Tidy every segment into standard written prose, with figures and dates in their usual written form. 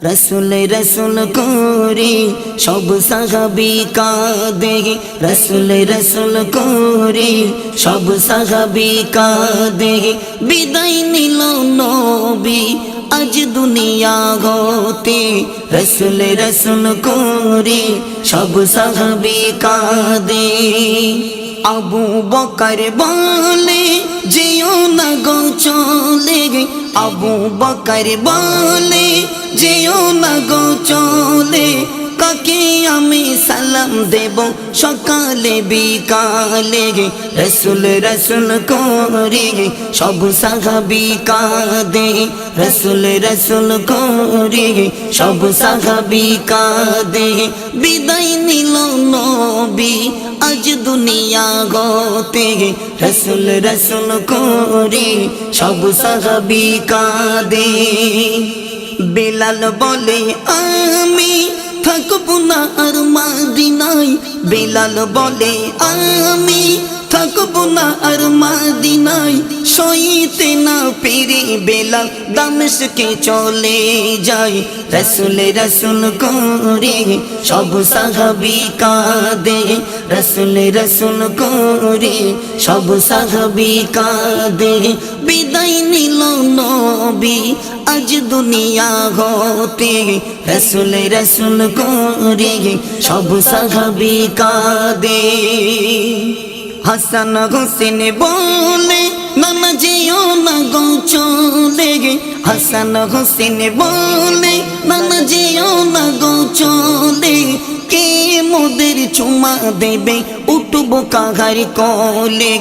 रसूल रसूल कोरी सब साहाबी कादे रसूल रसूल कोरी सब साहाबी कादे बिदाय निल नबी आज दुनिया होते रसूल रसूल कोरी सब साहाबी कादे আবু বকর বলে যেও না গো চলে আবু বকর বলে যেও না গো চলে কাকে আমি সালাম দেব সকালে বিকালে রসুল রসুল করে সব সাহাবী কাঁদে রসুল রসুল করে সব সাহাবী কাঁদে বিদায় নিল নবী আজ দুনিয়া গতে রসুল রসুল করে সব সাহাবী কাঁদে বেলাল বলে আমি থাকবো না আর মদিনায় বেলাল বলে আমি থাকবো না আর মদিনায় সইতে না পেরে বেলাল দামেস্কে চলে যায় রসুল রসুল করে সব সাহাবী কাঁদে রসুল রসুল করে সব সাহাবী কাঁদে বিদায় নিল নবী আজ দুনিয়া হতে রসুল রসুল করে সব সাহাবী কাঁদে হাসান হোসেন বলে নানা যেও না গো চলে হাসান হোসেন বলে নানা যেও না গো চলে কে মোদের চুমা দেবে উঠবো কাহার কোলে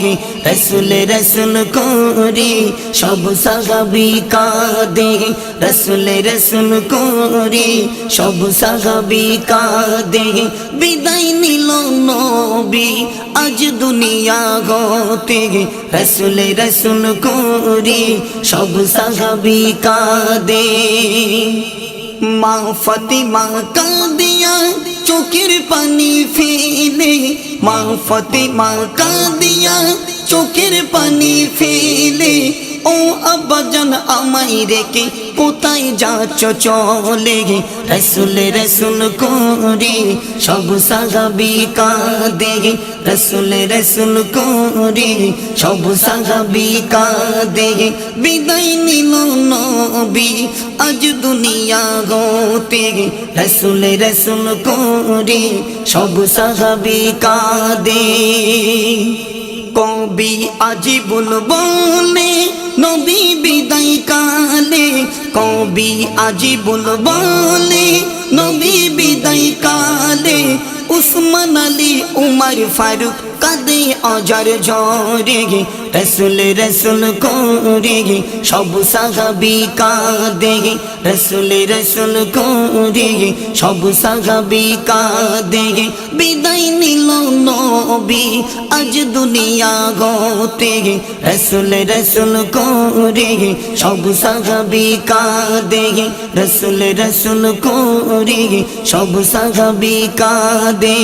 রসুল রসুল করে সব সাহাবী কাঁদে রসুল রসুল করে সব সাহাবী কাঁদে বিদায় নিল নবী আজ দুনিয়া হতে রসুল রসুল করে সব সাহাবী কাঁদে মা ফাতিমা কাঁদিয়া চোখের পানি ফেলে মা ফাতিমা কাঁদিয়া চোখের পানি ফেলে ও আব্বাজান আমায় রেখে কোথায় যাচ্ছ চলে রসুল রসুল করে সব সাহাবী কাঁদে রসুল রসুল করে সব সাহাবী কাঁদে বিদায় নিল নবী আজ দুনিয়া হতে রসুল রসুল করে সব সাহাবী কাঁদে কবি আজিবুল বলে নবী বিদায় কালে কবি আজিবুল বলে নবী বিদায় কালে উসমান আলী উমর ফারুক কাঁদে অজর ঝরে রসুল রসুল করে সব সাহাবী কাঁদে রসুল রসুল করে সব সাহাবী কাঁদে বিদায় নিল নবী আজ দুনিয়া হতে রসুল রসুল করে সব সাহাবী কাঁদে রসুল রসুল করে সব সাহাবী কাঁদে